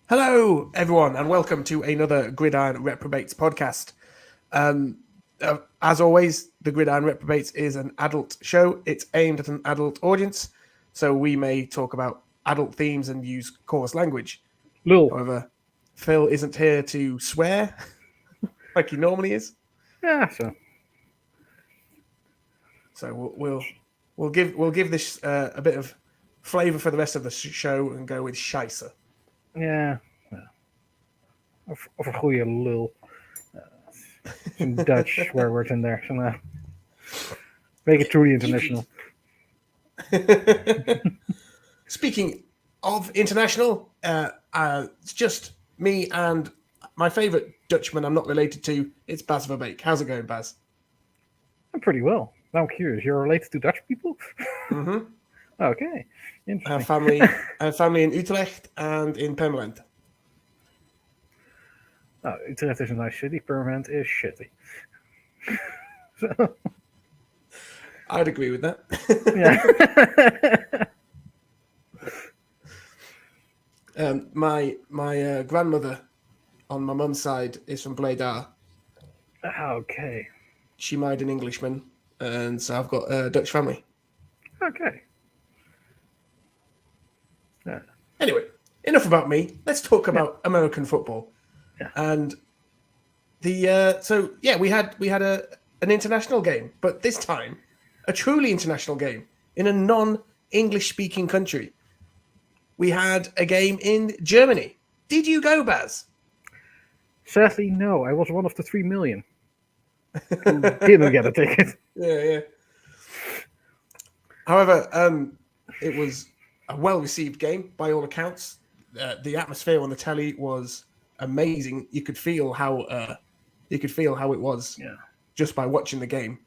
Hello, everyone, and welcome to another Gridiron Reprobates podcast. Um, as always, the Gridiron Reprobates is an adult show. It's aimed at an adult audience, so we may talk about adult themes and use coarse language. Lul. However, Phil isn't here to swear like he normally is, Yeah, so so we'll give this a bit of flavour for the rest of the show and go with scheisse. ja. Of een goede lul. Some Dutch swear words in there. Some, make it truly international. Speaking of international, it's just me and my favourite Dutchman I'm not related to. It's Bas Verbeek. How's it going, Bas? I'm pretty well. Now I'm curious. You're related to Dutch people? Mm-hmm. Okay. I Interesting. have family in Utrecht and in Permanent. Oh, Utrecht is a nice city. Permanent is shitty. So, I'd agree with that. yeah. My grandmother on my mum's side is from Breda. Okay. She married an Englishman, and so I've got a Dutch family. Okay. Yeah. Anyway, enough about me. Let's talk about American football. Yeah. And we had an international game, but this time a truly international game in a non-English speaking country. We had a game in Germany. Did you go, Baz? Sadly, no. I was one of the 3 million who didn't get a ticket. Yeah. However, it was a well-received game by all accounts. The atmosphere on the telly was amazing. You could feel how it was just by watching the game.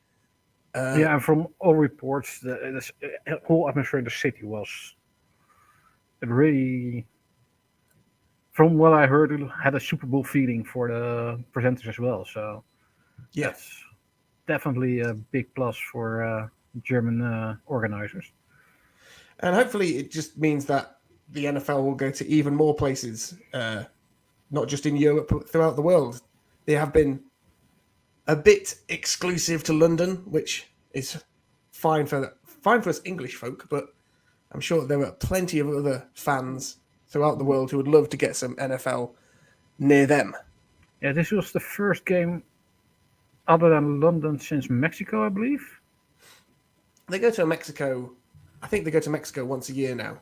Yeah, and from all reports, the whole atmosphere in the city was it really, from what I heard, it had a Super Bowl feeling for the presenters as well. So Yeah, that's definitely a big plus for German organizers. and hopefully it just means that the NFL will go to even more places, not just in Europe, but throughout the world. They have been a bit exclusive to London, which is fine for us English folk, but I'm sure there are plenty of other fans throughout the world who would love to get some NFL near them. Yeah, this was the first game other than London since Mexico, I believe. They go to Mexico. I think they go to Mexico once a year now,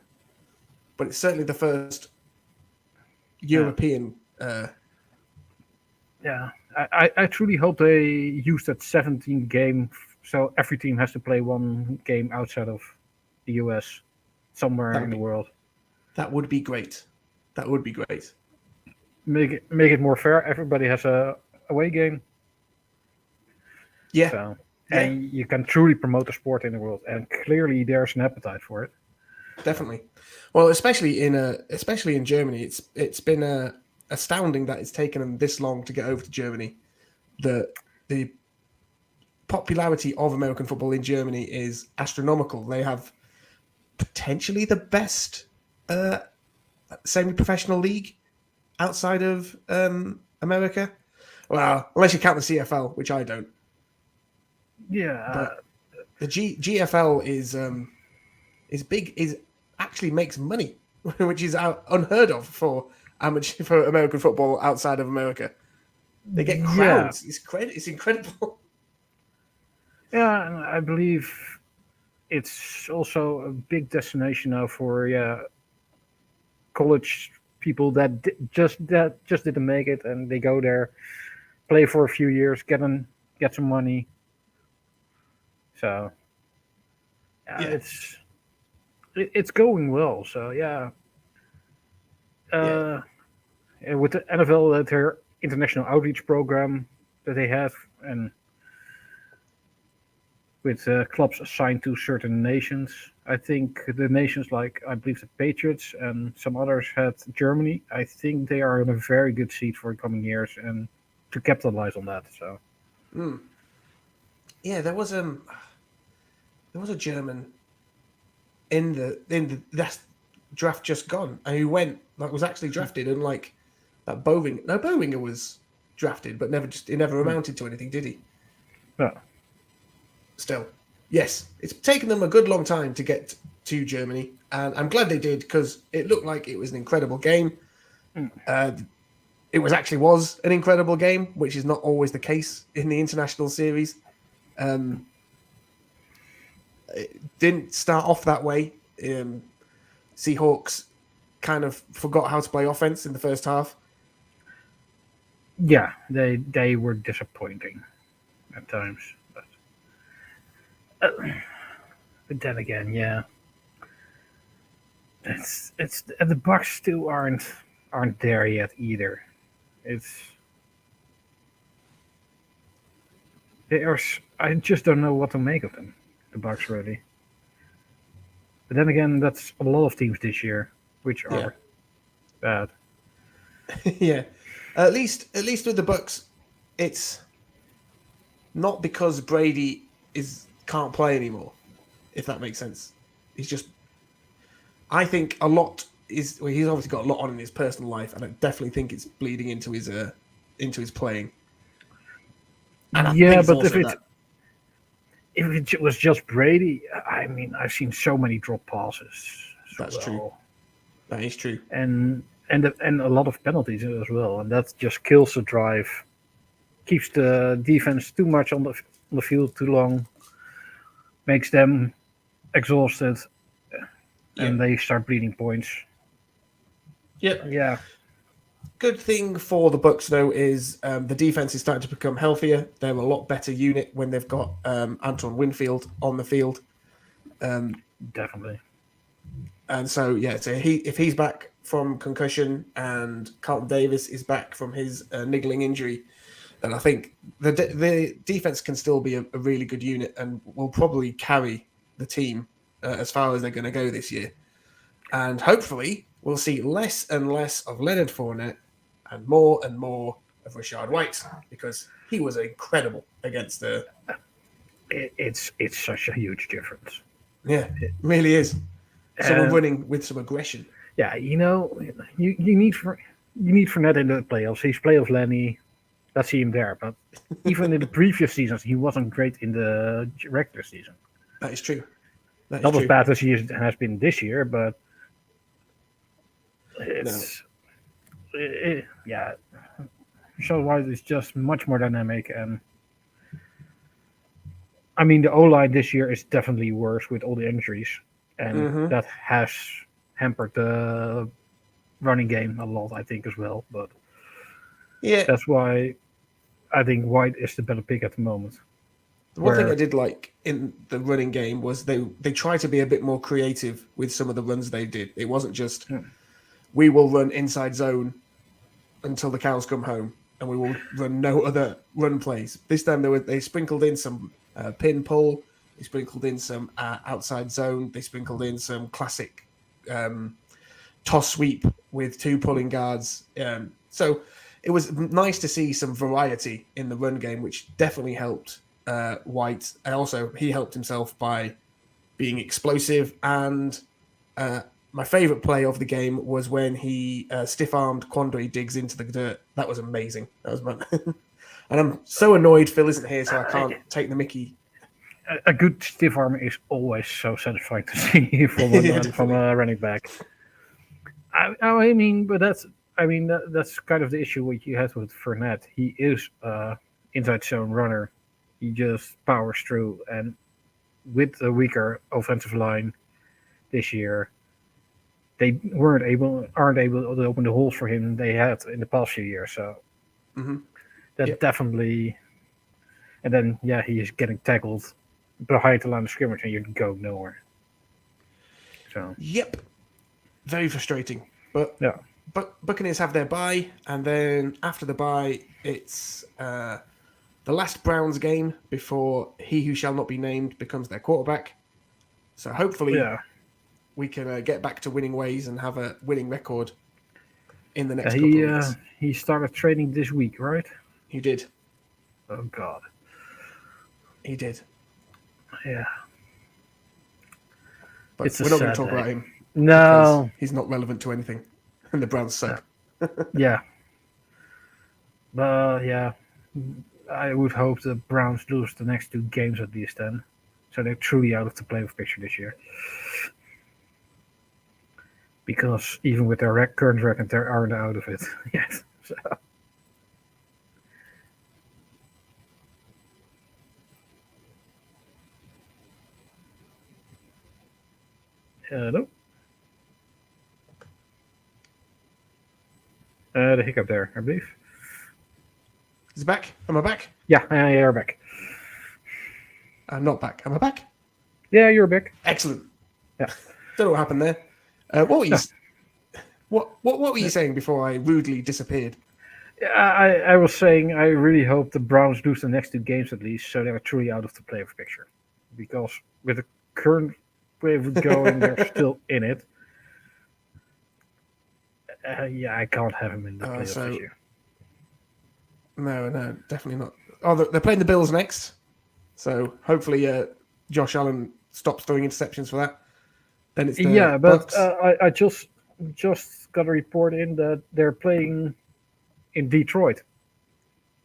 but it's certainly the first European. Yeah, I truly hope they use that 17 game, so every team has to play one game outside of the US, somewhere in the world. That would be great. That would be great. Make it more fair. Everybody has a away game. Yeah. So, and you can truly promote the sport in the world, and clearly there's an appetite for it. Definitely. Well, especially in Germany, it's been astounding that it's taken them this long to get over to Germany. The popularity of American football in Germany is astronomical. They have potentially the best semi-professional league outside of America. Well, unless you count the CFL, which I don't. Yeah, but the GFL is big. Is actually makes money, which is unheard of for American football outside of America. They get crowds. Yeah. It's incredible. Yeah, and I believe it's also a big destination now for college people that just didn't make it, and they go there, play for a few years, get some money. So it's going well. So with the NFL, their international outreach program that they have, and with clubs assigned to certain nations. I think the nations like, I believe, the Patriots and some others had Germany. I think they are in a very good seat for the coming years and to capitalize on that. So, yeah, there was a German in the draft just gone, and who was actually drafted, unlike that Bowinger. No, Bowinger was drafted, but never amounted to anything, did he? No. Still, yes, it's taken them a good long time to get to Germany, and I'm glad they did because it looked like it was an incredible game. It was an incredible game, which is not always the case in the international series. It didn't start off that way. Seahawks kind of forgot how to play offense in the first half. Yeah, they were disappointing at times, but then again, yeah, it's the Bucks still aren't there yet either. I just don't know what to make of them, the Bucks really. But then again, that's a lot of teams this year, which are bad. Yeah, at least with the Bucks, it's not because Brady can't play anymore. If that makes sense, I think a lot he's obviously got a lot on in his personal life, and I definitely think it's bleeding into his playing. And yeah, but if it was just Brady, I mean, I've seen so many drop passes. That's true. That is true. And a lot of penalties as well, and that just kills the drive, keeps the defense too much on the field too long, makes them exhausted, and they start bleeding points. Yep. Yeah. Good thing for the Bucks though is the defense is starting to become healthier. They're a lot better unit when they've got Anton Winfield on the field. Definitely. And so if he's back from concussion and Carlton Davis is back from his niggling injury, then I think the defense can still be a really good unit and will probably carry the team as far as they're going to go this year. And hopefully we'll see less and less of Leonard Fournette and more of Rachaad White, because he was incredible against the... It's such a huge difference. Yeah, it really is. Someone running with some aggression. Yeah, you need Fournette in the playoffs. He's playoff Lenny. Let's see him there. But even in the previous seasons, he wasn't great in the regular season. That is true. Not as bad as he has been this year, but Rachaad White is just much more dynamic, and I mean the O-line this year is definitely worse with all the injuries, and that has hampered the running game a lot, I think, as well. But that's why I think White is the better pick at the moment. The one thing I did like in the running game was they tried to be a bit more creative with some of the runs they did. It wasn't just we will run inside zone until the cows come home, and we will run no other run plays. This time they sprinkled in some pin pull, they sprinkled in some outside zone, they sprinkled in some classic toss sweep with two pulling guards. So it was nice to see some variety in the run game, which definitely helped White. And also he helped himself by being explosive. And my favorite play of the game was when he stiff-armed Quandre Diggs into the dirt. That was amazing. That was and I'm so annoyed Phil isn't here, so I can't take the mickey. A good stiff arm is always so satisfying to see from a running back. I mean, but that's kind of the issue what you had with Fournette. He is inside zone runner. He just powers through, and with a weaker offensive line this year, they aren't able to open the holes for him they had in the past few years. So that definitely, and then he is getting tackled behind the line of scrimmage, and you go nowhere. So very frustrating. But Buccaneers have their bye, and then after the bye, it's the last Browns game before he who shall not be named becomes their quarterback. So hopefully we can get back to winning ways and have a winning record in the next couple of weeks. He started training this week, right? He did. Oh, God. He did. Yeah. But we're not going to talk about him. No. He's not relevant to anything, and the Browns suck. Yeah. But yeah, I would hope the Browns lose the next 2 games at least then. So they're truly out of the playoff picture this year. Because even with their current record, they aren't out of it yet. So. Hello? The hiccup there, I believe. Is it back? Am I back? Yeah, you're back. I'm not back. Am I back? Yeah, you're back. Excellent. Yeah. Don't know what happened there. What were you? What were you saying before I rudely disappeared? I was saying I really hope the Browns lose the next 2 games at least, so they're truly out of the playoff picture. Because with the current way of going, they're still in it. I can't have them in the playoffs this year. No, definitely not. Oh, they're playing the Bills next, so hopefully Josh Allen stops throwing interceptions for that. Then it's the but Bucks. I just got a report in that they're playing in Detroit.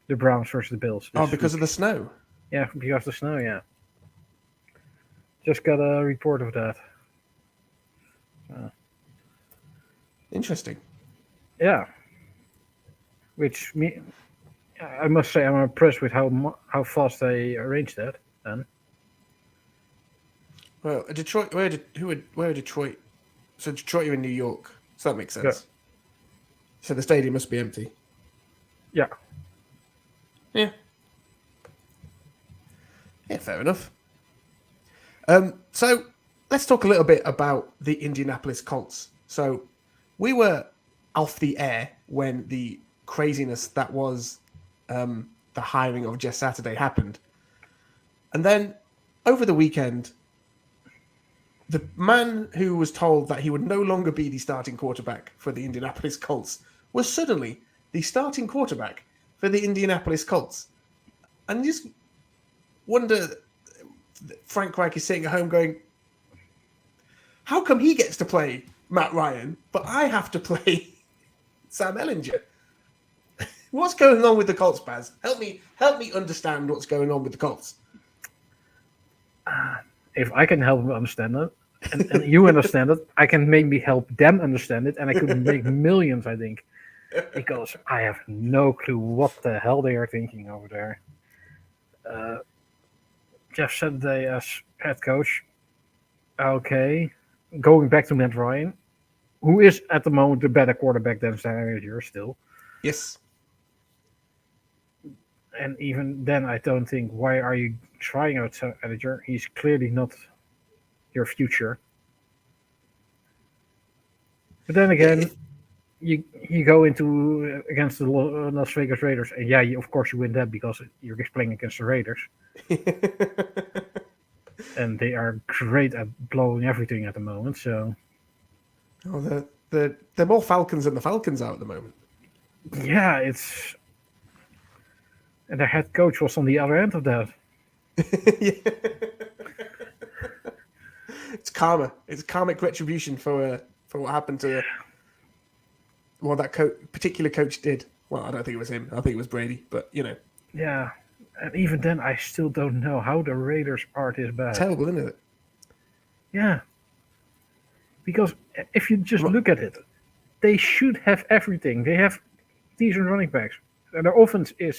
The Browns versus the Bills. Because of the snow. Yeah, because of the snow. Yeah, just got a report of that. Interesting. Yeah, which I must say I'm impressed with how fast they arranged that. Then. Well, Detroit. Where are Detroit? So Detroit, you're in New York, so that makes sense. Yeah. So the stadium must be empty. Yeah. Yeah. Yeah, fair enough. So let's talk a little bit about the Indianapolis Colts. So we were off the air when the craziness that was the hiring of Jeff Saturday happened. And then over the weekend, the man who was told that he would no longer be the starting quarterback for the Indianapolis Colts was suddenly the starting quarterback for the Indianapolis Colts. And you just wonder, Frank Reich is sitting at home going, how come he gets to play Matt Ryan, but I have to play Sam Ehlinger? What's going on with the Colts, Baz? Help me understand what's going on with the Colts. If I can help them understand it, and you understand it, I can maybe help them understand it, and I could make millions, I think, because I have no clue what the hell they are thinking over there. Jeff Saturday as head coach. Okay, going back to Matt Ryan, who is at the moment the better quarterback than Sam Ehlinger still. Yes. And even then, I don't think, why are you trying out Sam Ehlinger? He's clearly not your future. But then again, you go into against the Las Vegas Raiders, and of course you win that because you're playing against the Raiders. And they are great at blowing everything at the moment. So, they're more Falcons than the Falcons are at the moment. Yeah, and their head coach was on the other end of that. It's karma. It's karmic retribution for what happened to what that particular coach did. Well, I don't think it was him. I think it was Brady. But Yeah. And even then, I still don't know how the Raiders are this bad. Terrible, isn't it? Yeah. Because if you just look at it, they should have everything. They have decent running backs. And their offense they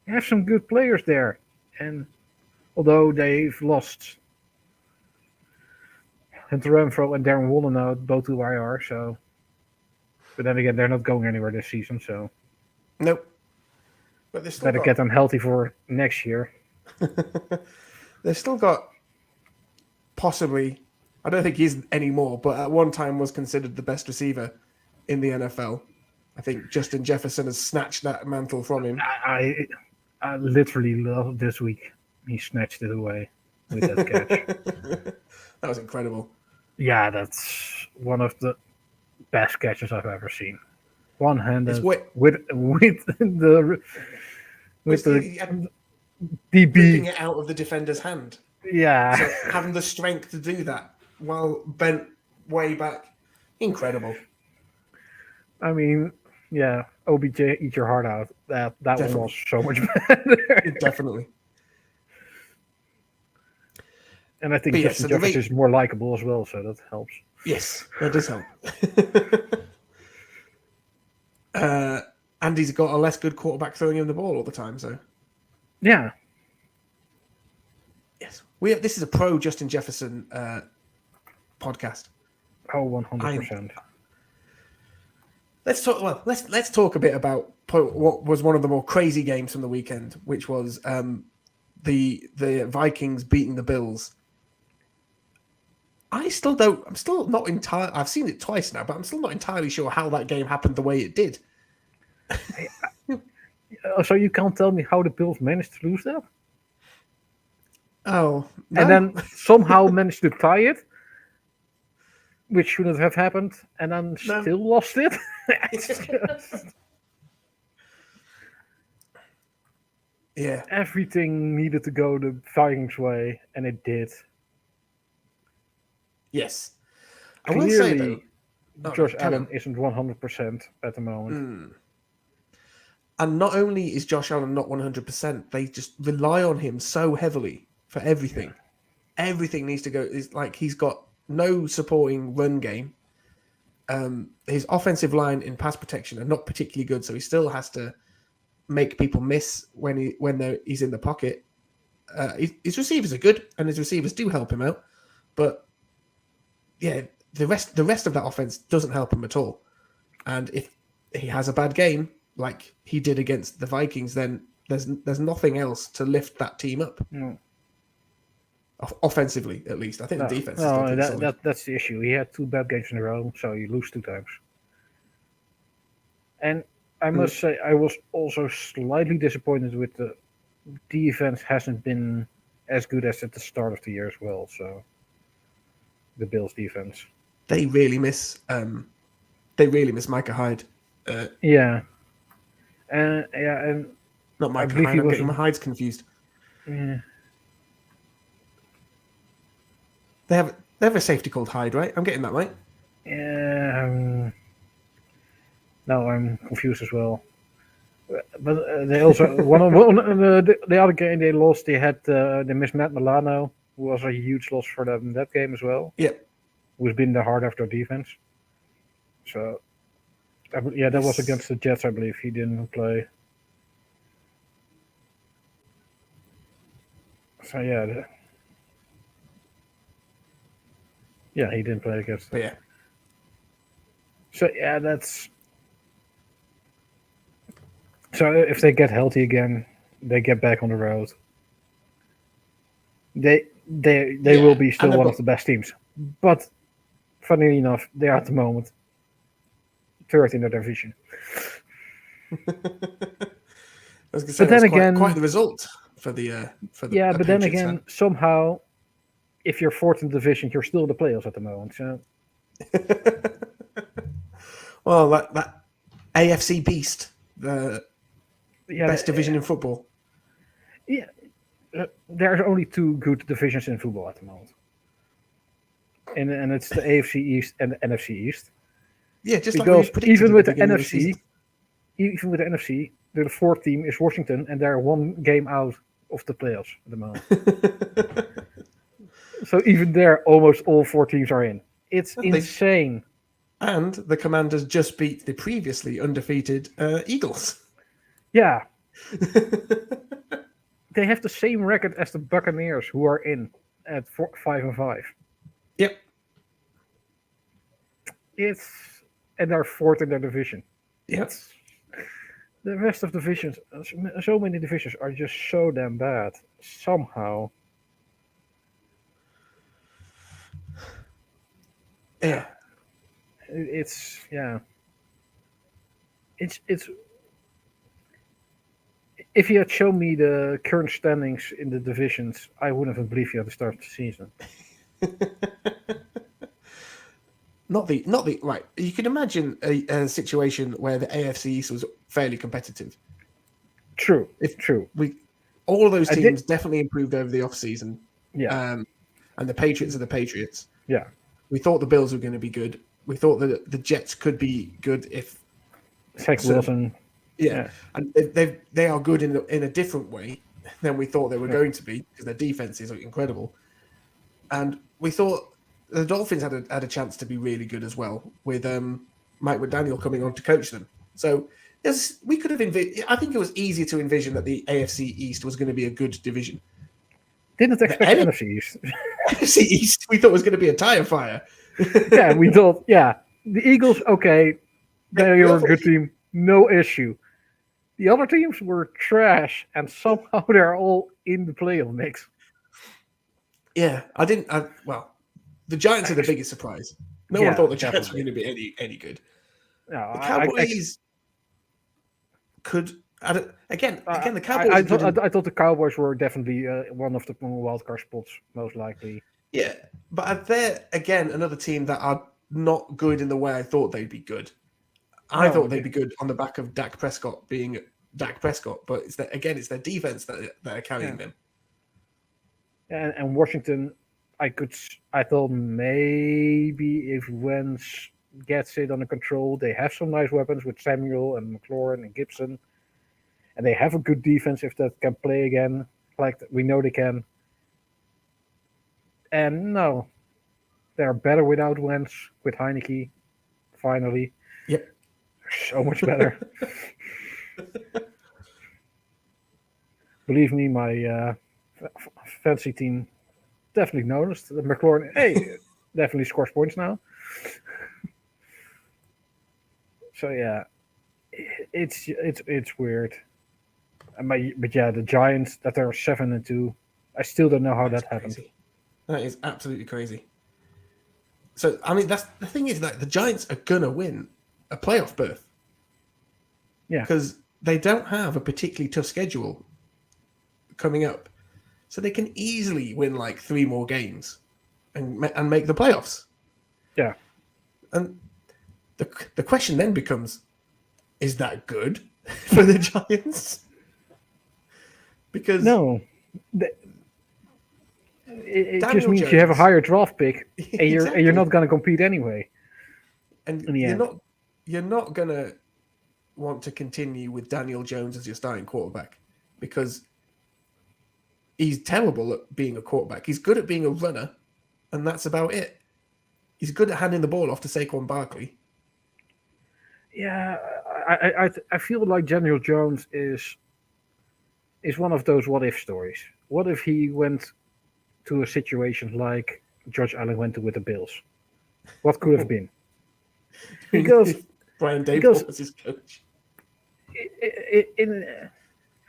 have some good players there. And although they've lost Hunter Renfrow and Darren Waller now, both to IR, so. But then again, they're not going anywhere this season, so. Nope. But they still better get them healthy for next year. They've still got possibly, I don't think he's anymore, but at one time was considered the best receiver in the NFL. I think Justin Jefferson has snatched that mantle from him. I literally love this week. He snatched it away with that catch. That was incredible. Yeah, that's one of the best catches I've ever seen. One-handed with the DB ripping it out of the defender's hand. Yeah, so having the strength to do that while bent way back. Incredible. I mean, yeah, OBJ, eat your heart out. That one was Definitely. so much better. Definitely. And I think But yeah, Justin so the Jefferson rate. is more likable as well, so that helps. Yes, that does help. And he's got a less good quarterback throwing him the ball all the time. So Yeah. yes, we have. This is a pro Justin Jefferson podcast. Oh, I 100%. let's talk. Well, let's talk a bit about what was one of the more crazy games from the weekend, which was the Vikings beating the Bills. I'm still not entirely. I've seen it twice now, but I'm still not entirely sure how that game happened the way it did. So you can't tell me how the Bills managed to lose that? Oh no! And then somehow managed to tie it, which shouldn't have happened, and then No. still lost it? Yeah. Everything needed to go the Vikings' way, and it did. Yes. I will say though, Clearly, Josh carry Allen on. isn't 100% at the moment. And not only is Josh Allen not 100%, they just rely on him so heavily for everything. Yeah. Everything needs to go. Is like he's got no supporting run game. His offensive line in pass protection are not particularly good, so he still has to make people miss when he's in the pocket. His receivers are good, and his receivers do help him out, but yeah, the rest of that offense doesn't help him at all. And if he has a bad game like he did against the Vikings, then there's nothing else to lift that team up. No, Offensively, at least. I think the defense is still no, pretty solid. that's the issue. He had 2 bad games in a row, so you lose 2 times. And I must say, I was also slightly disappointed with the defense hasn't been as good as at the start of the year as well. So the Bills defense. They really miss Micah Hyde. Yeah. And Not I Micah believe Hyde. he I'm was. getting my Hydes confused. Yeah. They have a safety called Hyde, right? I'm getting that right. Yeah. No, I'm confused as well. But they also the other game they lost. They missed Matt Milano, who was a huge loss for them in that game as well. Yeah. Who's been the heart of their defense. So, that was against the Jets, I believe. He didn't play. So he didn't play against them. But yeah. So that's. So if they get healthy again, they get back on the road. They will be still one of the best teams. But funnily enough, they are at the moment third in their division. But then again, quite the result for the but then again, somehow, if you're fourth in the division, you're still in the playoffs at the moment. So. Well, that AFC beast, the best division in football. Yeah, there are only 2 good divisions in football at the moment, and it's the AFC East and the NFC East. Yeah, just because like even with the NFC, the 4th team is Washington, and they're 1 game out of the playoffs at the moment. So even there, almost all 4 teams are in. It's insane. And the Commanders just beat the previously undefeated Eagles. Yeah. They have the same record as the Buccaneers, who are in at 5-5. Yep. And they're 4th in their division. Yes. The rest of divisions, so many divisions are just so damn bad. Somehow. Yeah. It's if you had shown me the current standings in the divisions, I wouldn't have believed you at the start of the season. Not the right. You can imagine a situation where the AFC East was fairly competitive. True. All of those teams definitely improved over the off season. Yeah. And the Patriots are the Patriots. Yeah. We thought the Bills were going to be good. We thought that the Jets could be good if Zach Wilson. Yeah, and they are good in a different way than we thought they were going to be because their defense is incredible. And we thought the Dolphins had a chance to be really good as well with Mike McDaniel coming on to coach them. So we could have I think it was easier to envision that the AFC East was going to be a good division. Didn't expect the NFC East. NFC East we thought was going to be a tire fire. Yeah, we thought. Yeah, the Eagles. Okay, they were a good team, no issue. The other teams were trash, and somehow they're all in the playoff mix. Yeah, well, the Giants are the biggest surprise. No one thought the Giants were going to be any good. No, the Cowboys could again. The Cowboys. I thought the Cowboys were definitely one of the wildcard spots, most likely. Yeah, but they're again another team that are not good in the way I thought they'd be good. I thought they'd be good on the back of Dak Prescott being Dak Prescott, but it's their defense that are carrying them. And Washington, I thought maybe if Wentz gets it under control, they have some nice weapons with Samuel and McLaurin and Gibson, and they have a good defense if that can play again, like we know they can. And no, they're better without Wentz, with Heineke, finally. Yep. So much better. Believe me, my fantasy team definitely noticed that McLaurin, definitely scores points now. So yeah, it's weird. But yeah, the Giants that are 7-2, I still don't know how that happened. That is absolutely crazy. So I mean, that's the thing is that the Giants are gonna win a playoff berth. Yeah, because they don't have a particularly tough schedule coming up, so they can easily win like 3 more games and make the playoffs. Yeah, and the question then becomes: is that good for the Giants? Because no, it just means you have a higher draft pick, and you're not going to compete anyway. And you're not going to want to continue with Daniel Jones as your starting quarterback because he's terrible at being a quarterback. He's good at being a runner, and that's about it. He's good at handing the ball off to Saquon Barkley. Yeah, I feel like Daniel Jones is one of those what-if stories. What if he went to a situation like Josh Allen went to with the Bills? What could have been? Because Brian Daboll was his coach.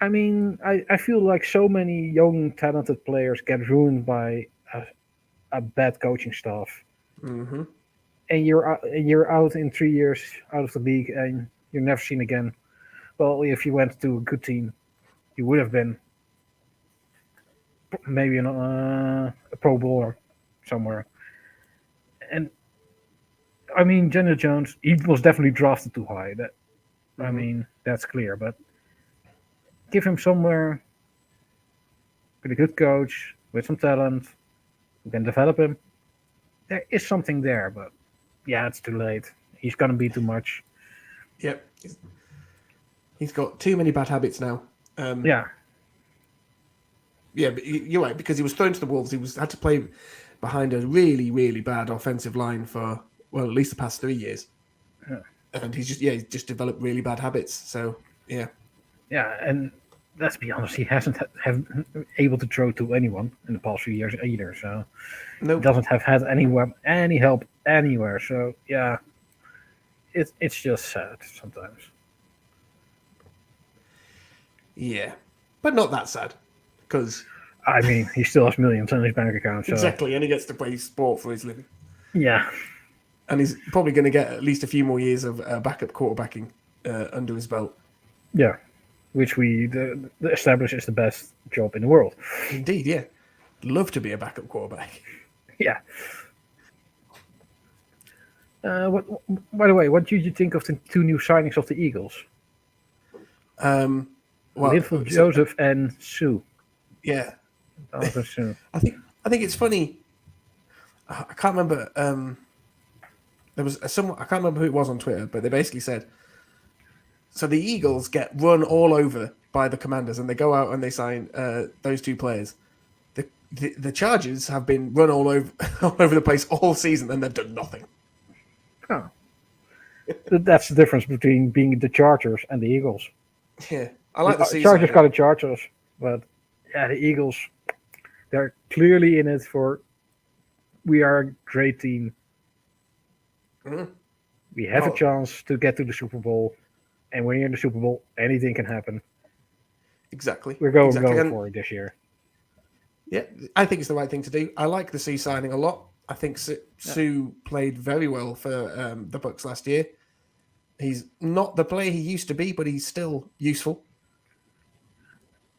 I feel like so many young, talented players get ruined by a bad coaching staff. Mm-hmm. And you're out in 3 years out of the league, and you're never seen again. Well, if you went to a good team, you would have been maybe a Pro Bowler somewhere. And I mean, Daniel Jones, he was definitely drafted too high. I mean, that's clear. But give him somewhere with a good coach, with some talent, who can develop him. There is something there, but yeah, it's too late. He's going to be too much. Yep. He's got too many bad habits now. Yeah. Yeah, but you're right, because he was thrown to the Wolves. He had to play behind a really, really bad offensive line for, well, at least the past 3 years. Yeah. And he's just developed really bad habits. So, yeah. Yeah, and let's be honest, he hasn't have able to throw to anyone in the past few years either. So he doesn't have had any help anywhere. So yeah, it's just sad sometimes. Yeah, but not that sad, because I mean, he still has millions in his bank account. So. Exactly, and he gets to play sport for his living. Yeah, and he's probably going to get at least a few more years of backup quarterbacking under his belt. Yeah. Which we establish is the best job in the world. Indeed, yeah. Love to be a backup quarterback. Yeah. By the way, what did you think of the 2 new signings of the Eagles? Linval Joseph and Sue. Yeah. Sue. I think it's funny. I can't remember. There was someone, I can't remember who it was on Twitter, but they basically said, so the Eagles get run all over by the Commanders, and they go out and they sign those two players. The Chargers have been run all over all over the place all season, and they've done nothing. Oh. That's the difference between being the Chargers and the Eagles. Yeah, I like the Chargers season. got the Chargers, but yeah, the Eagles, they're clearly in it for. We are a great team. Mm. We have a chance to get to the Super Bowl, and when you're in the Super Bowl, anything can happen. Exactly. We're going exactly. for it this year. Yeah, I think it's the right thing to do. I like the Sue signing a lot. I think Sue played very well for the Bucs last year. He's not the player he used to be, but he's still useful.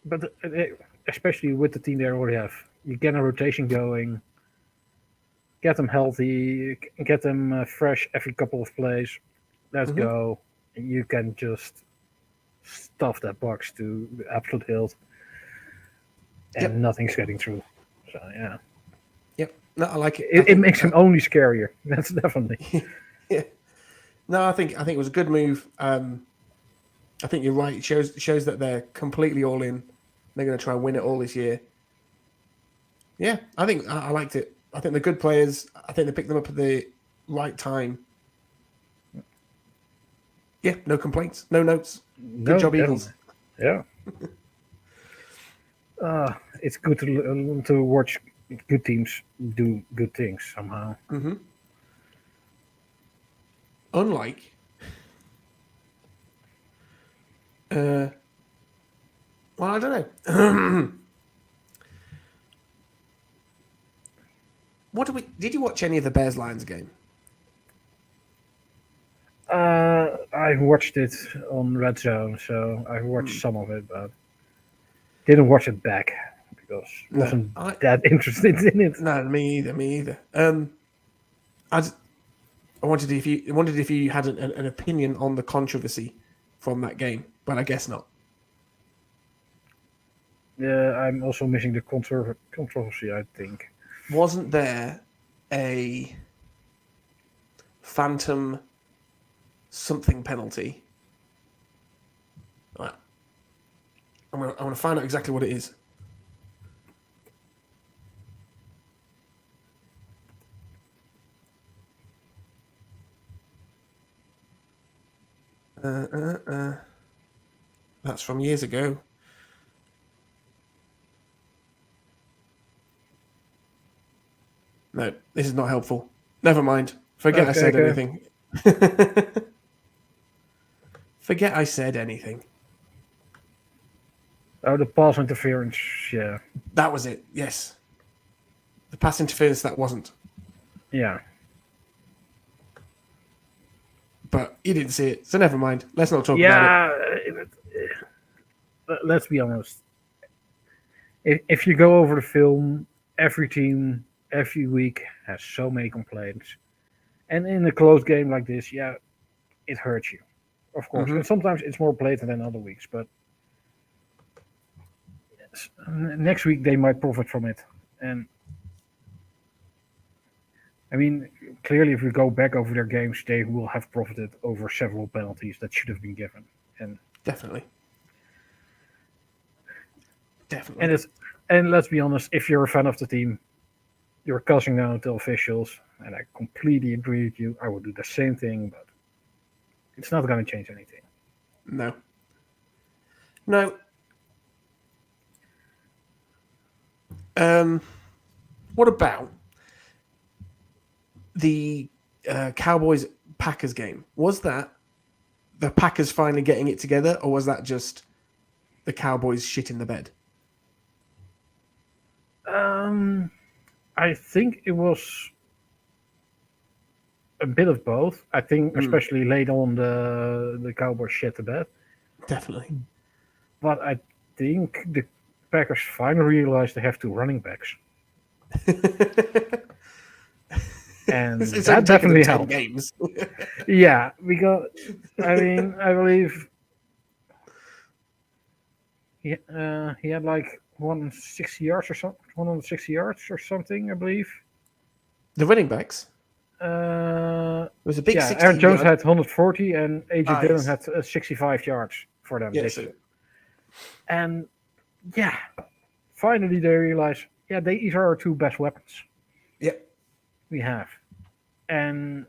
But especially with the team they already have, you get a rotation going, get them healthy, get them fresh every couple of plays. Let's go. You can just stuff that box to the absolute hilt, and nothing's getting through. So yeah. Yep. No, I like it. It makes him only scarier. That's definitely. Yeah. No, I think it was a good move. I think you're right. It shows that they're completely all in. They're going to try and win it all this year. Yeah, I think I liked it. I think they're good players. I think they picked them up at the right time. Yeah, no complaints, no notes. Good job, Eagles. Yeah. It's good to watch good teams do good things somehow. Mm-hmm. Unlike, well, I don't know. Did you watch any of the Bears Lions game? I watched it on Red Zone, so I watched some of it, but didn't watch it back because I wasn't that interested in it. No, me either. I wondered if you had an opinion on the controversy from that game, but I guess not. Yeah, I'm also missing the controversy, I think. Wasn't there a phantom something penalty? Right. I want to find out exactly what it is. That's from years ago. No, this is not helpful. Never mind. Forget I said anything. Forget I said anything. Oh, the pass interference, yeah. That was it, yes. The pass interference, that wasn't. Yeah. But you didn't see it, so never mind. Let's not talk about it. Let's be honest. If you go over the film, every team, every week has so many complaints. And in a close game like this, yeah, it hurts you. Of course. And sometimes it's more blatant than other weeks, but next week they might profit from it. And I mean, clearly, if we go back over their games, they will have profited over several penalties that should have been given. And definitely. And let's be honest, if you're a fan of the team, you're cussing down to officials, and I completely agree with you. I would do the same thing, but it's not going to change anything. No. What about the Cowboys-Packers game? Was that the Packers finally getting it together, or was that just the Cowboys shit in the bed? I think it was a bit of both. I think especially late on the Cowboys shit the bed. Definitely. But I think the Packers finally realized they have two running backs. And it's that definitely helped. Games. Yeah, because I believe he had like 160 yards or something, I believe. The running backs. Uh, It was a big yeah, 60 Aaron Jones yard. had 140 and AJ Dillon Yes. had 65 yards for them Yeah, this so year. And yeah, finally they realize, yeah, these are our two best weapons yeah. we have. And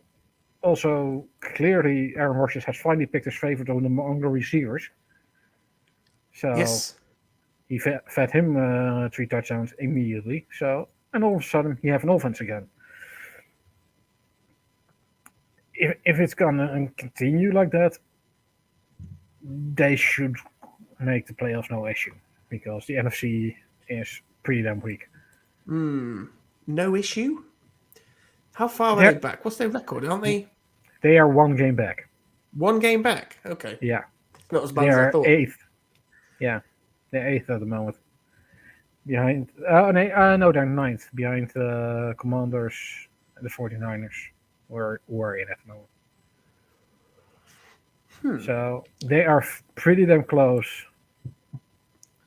also, clearly, Aaron Rodgers has finally picked his favorite among the receivers. So Yes. he fed him 3 touchdowns immediately. So, and all of a sudden, he have an offense again. If it's gonna continue like that, they should make the playoffs no issue because the NFC is pretty damn weak. No issue. How far are they They're, back? What's their record? Aren't they they are 1 game back. 1 game back? Okay. Yeah, Not as they bad as I are thought. eighth. Yeah, they're eighth at the moment. Behind, no, they're ninth behind the Commanders and the 49ers. Were in at the moment. So they are pretty damn close.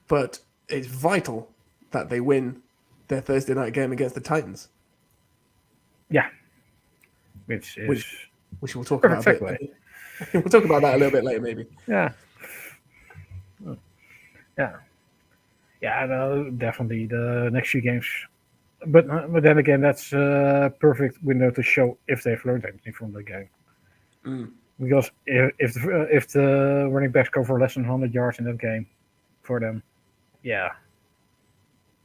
But it's vital that they win their Thursday night game against the Titans, Yeah, which is which we'll talk perfect about a segue. bit. We'll talk about that a little bit later, maybe. Yeah, yeah, yeah. No, definitely the next few games. But then again, that's a perfect window to show if they've learned anything from the game. Because if the running backs go for less than 100 yards in that game for them, yeah,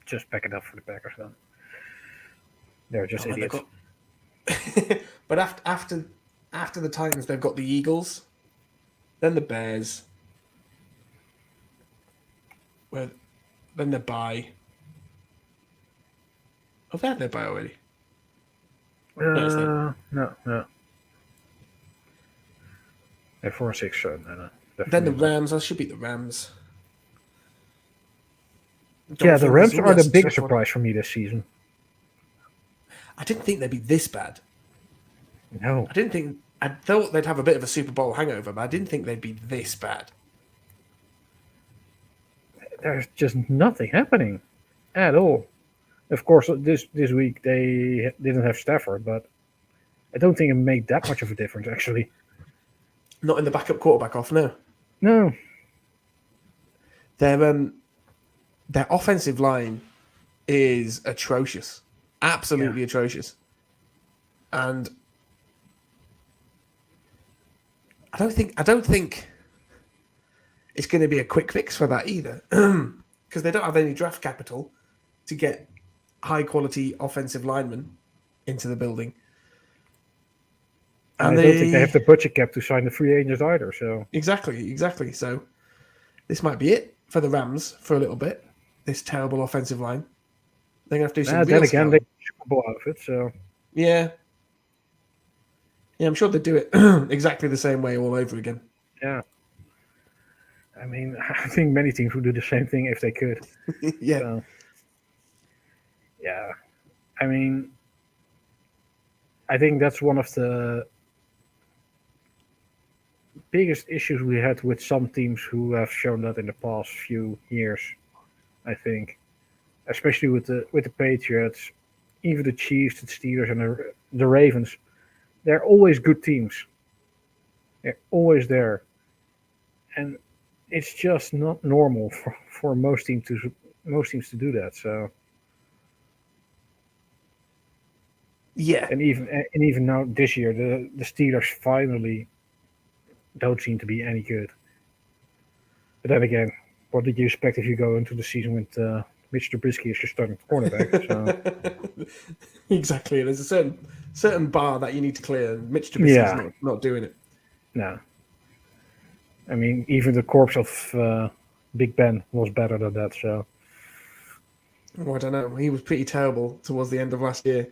just pack it up for the Packers then. They're just idiots. But after the Titans, they've got the Eagles, then the Bears, then the bye. Oh, they had their bye already. No. They're 4-6, so no. Then the Rams. I should beat the Rams. Yeah, the Rams are the biggest one. surprise for me this season. I didn't think they'd be this bad. No. I thought they'd have a bit of a Super Bowl hangover, but I didn't think they'd be this bad. There's just nothing happening at all. Of course, this week they didn't have Stafford, but I don't think it made that much of a difference, actually. Not in the backup quarterback off, no. No. Their offensive line is atrocious. Absolutely atrocious. And I don't think it's going to be a quick fix for that either. Because they don't have any draft capital to get high quality offensive linemen into the building. And I don't think they have the budget cap to sign the free agents either. So Exactly. So this might be it for the Rams for a little bit. This terrible offensive line. They're gonna have to do some. then again, they Super Bowl out of it. So yeah, I'm sure they do it exactly the same way all over again. Yeah. I mean, I think many teams would do the same thing if they could. Yeah. So, yeah. I mean, I think that's one of the biggest issues we had with some teams who have shown that in the past few years. I think, especially with the Patriots, even the Chiefs, the Steelers, and the Ravens, they're always good teams. They're always there, and it's just not normal for most teams to do that. So yeah, and even now this year, the Steelers finally don't seem to be any good. But then again, what did you expect if you go into the season with Mitch Trubisky as your starting cornerback? So. Exactly. There's a certain bar that you need to clear, and Mitch Trubisky's not doing it. No. I mean, even the corpse of Big Ben was better than that. So. Oh, I don't know. He was pretty terrible towards the end of last year.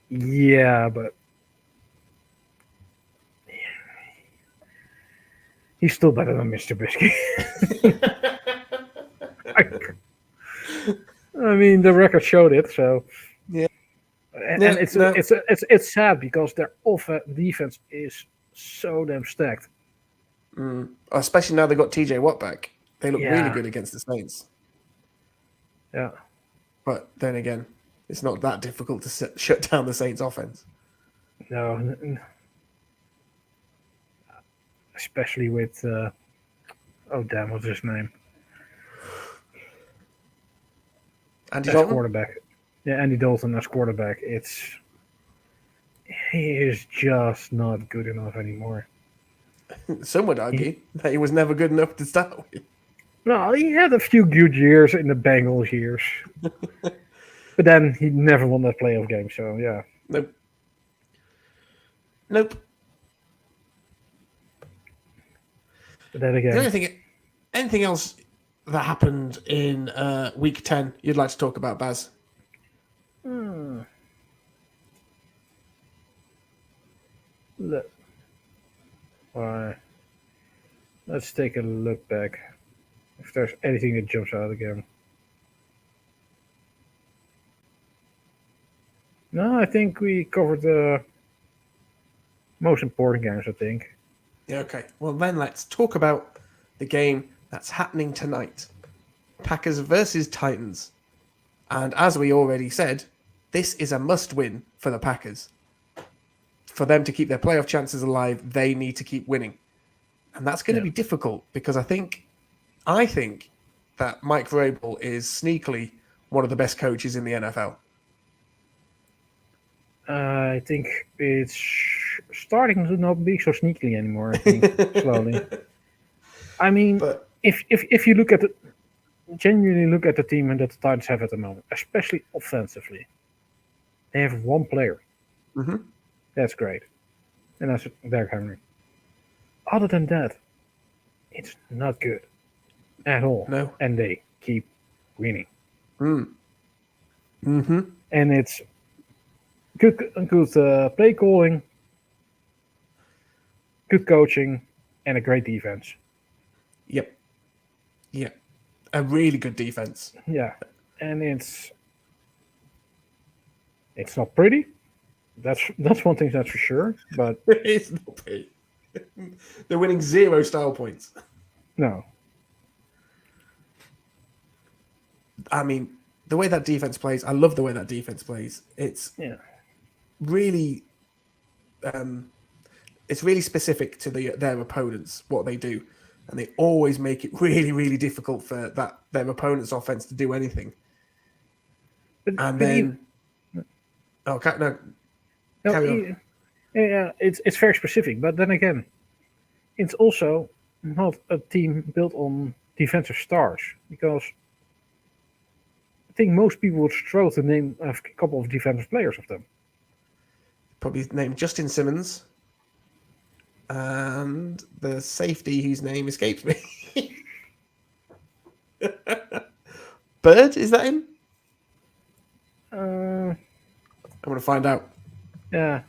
Yeah, but he's still better than Mr. Trubisky. I mean, the record showed it. So. Yeah. And it's sad because their defense is so damn stacked. Especially now they've got TJ Watt back. They look really good against the Saints. Yeah. But then again, It's not that difficult to shut down the Saints' offense. No, especially with oh damn, what's his name? Andy As Dalton? quarterback. Yeah, Andy Dalton as quarterback. He is just not good enough anymore. Some would argue that he was never good enough to start with. No, he had a few good years in the Bengals years, but then he never won that playoff game. So yeah, Nope. Nope. but then The again, only thing, anything else that happened in week 10 you'd like to talk about, Baz? look, let's take a look back. If there's anything that jumps out again. No, I think we covered the most important games. I think. Yeah, okay. Well, then let's talk about the game that's happening tonight. Packers versus Titans. And as we already said, this is a must-win for the Packers. For them to keep their playoff chances alive, they need to keep winning. And that's going to be difficult because I think that Mike Vrabel is sneakily one of the best coaches in the NFL. I think it's starting to not be so sneaky anymore. I think slowly. I mean, But if you look at the genuinely look at the team that the Titans have at the moment, especially offensively, they have one player. Mhm. That's great, and that's Derrick Henry. Other than that, it's not good at all. No. And they keep winning. Mm-hmm. And it's good play calling, good coaching, and a great defense. Yep. A really good defense. Yeah, and it's not pretty. That's one thing that's for sure. But It's not pretty. They're winning 0 style points. no, I mean, the way that defense plays, I love the way that defense plays. It's really, it's really specific to their opponents, what they do, and they always make it really, really difficult for their opponent's offense to do anything. And then, carry on. Yeah, it's very specific. But then again, it's also not a team built on defensive stars because I think most people would struggle to name a couple of defensive players of them. Probably named Justin Simmons and the safety whose name escapes me. Bird, is that him? I'm going to find out. Yeah.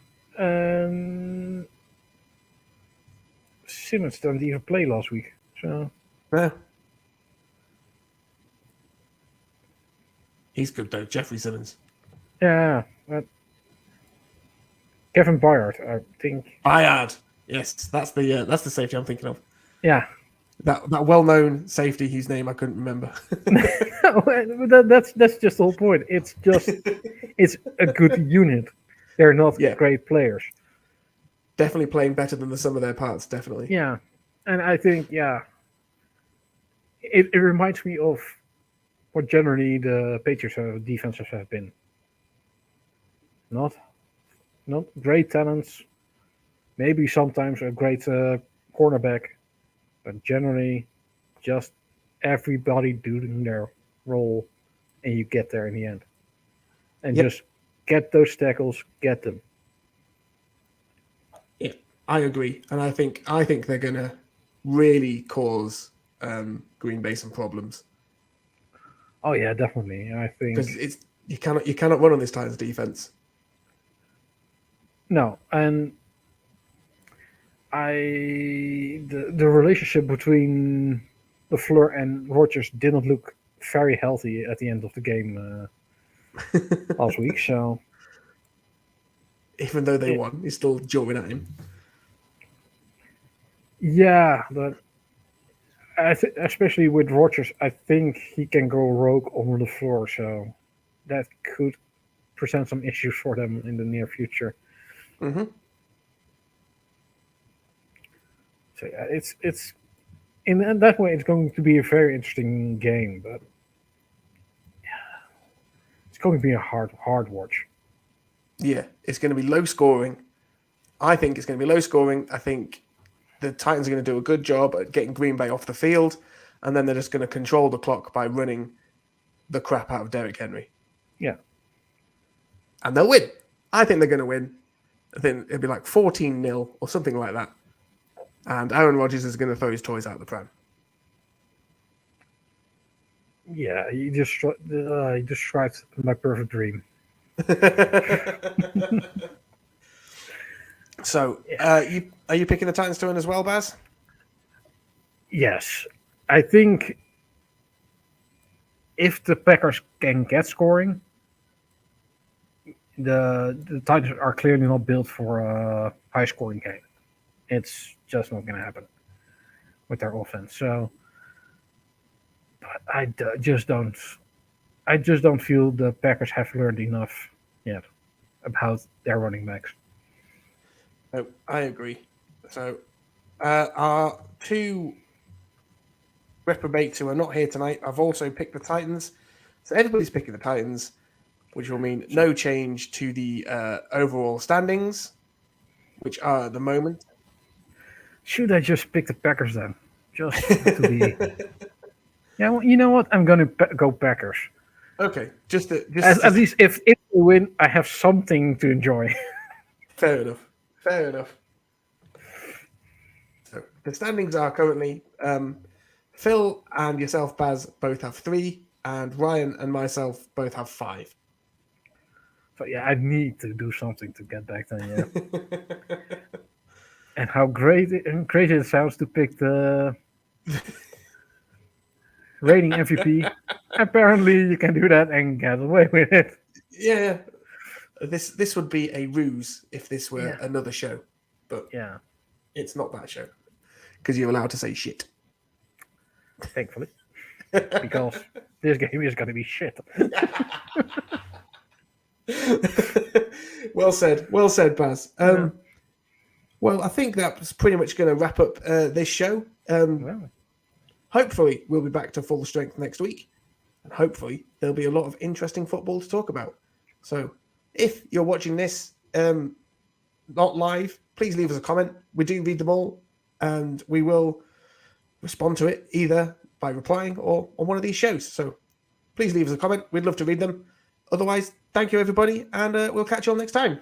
Simmons didn't even play last week. So No. He's good though, Jeffrey Simmons. yeah, but Kevin Byard, I think. Byard. Yes, that's the safety I'm thinking of. Yeah. That well-known safety whose name I couldn't remember. That's just the whole point. It's a good unit. They're not great players. Definitely playing better than the sum of their parts, definitely. Yeah. And I think, it reminds me of what generally the Patriots defenses have been. Not great talents, maybe sometimes a great cornerback, but generally just everybody doing their role, and you get there in the end. And just get those tackles, get them. Yeah, I agree, and I think they're gonna really cause Green Bay some problems. Oh yeah, definitely. I think because you cannot run on this Titans defense. No, and the relationship between LaFleur and Rodgers didn't look very healthy at the end of the game last week. So even though they won, he's still jawing at him. Yeah, but especially with Rodgers, I think he can go rogue on the floor. So that could present some issues for them in the near future. Mm-hmm. So yeah, it's in that way it's going to be a very interesting game, but it's going to be a hard watch. Yeah, it's going to be low scoring. I think it's going to be low scoring. I think the Titans are going to do a good job at getting Green Bay off the field, and then they're just going to control the clock by running the crap out of Derrick Henry. Yeah. And they'll win. I think they're going to win. I think it'll be like 14-0 or something like that. And Aaron Rodgers is going to throw his toys out the pram. Yeah, you described my perfect dream. So, are you picking the Titans to win as well, Baz? Yes, I think if the Packers can get scoring, the Titans are clearly not built for a high scoring game. It's just not going to happen with their offense. So, but just don't. I just don't feel the Packers have learned enough yet about their running backs. Oh, I agree. So, our two reprobates who are not here tonight, I've also picked the Titans. So everybody's picking the Titans, which will mean no change to the overall standings, which are at the moment. Should I just pick the Packers then? Just to be. Yeah, well, you know what? I'm going to go Packers. Okay, At least if they win, I have something to enjoy. Fair enough. Fair enough. So the standings are currently Phil and yourself, Baz, both have 3, and Ryan and myself both have 5. So yeah, I need to do something to get back then. Yeah. And how crazy it sounds to pick the reigning MVP. Apparently, you can do that and get away with it. Yeah. This would be a ruse if this were another show, but yeah, it's not that show because you're allowed to say shit. Thankfully, because this game is going to be shit. Well said, Baz. Well, I think that's pretty much going to wrap up this show. Hopefully, we'll be back to full strength next week, and hopefully there'll be a lot of interesting football to talk about. So, if you're watching this not live, please leave us a comment. We do read them all, and we will respond to it either by replying or on one of these shows. So please leave us a comment. We'd love to read them. Otherwise, thank you, everybody, and we'll catch you all next time.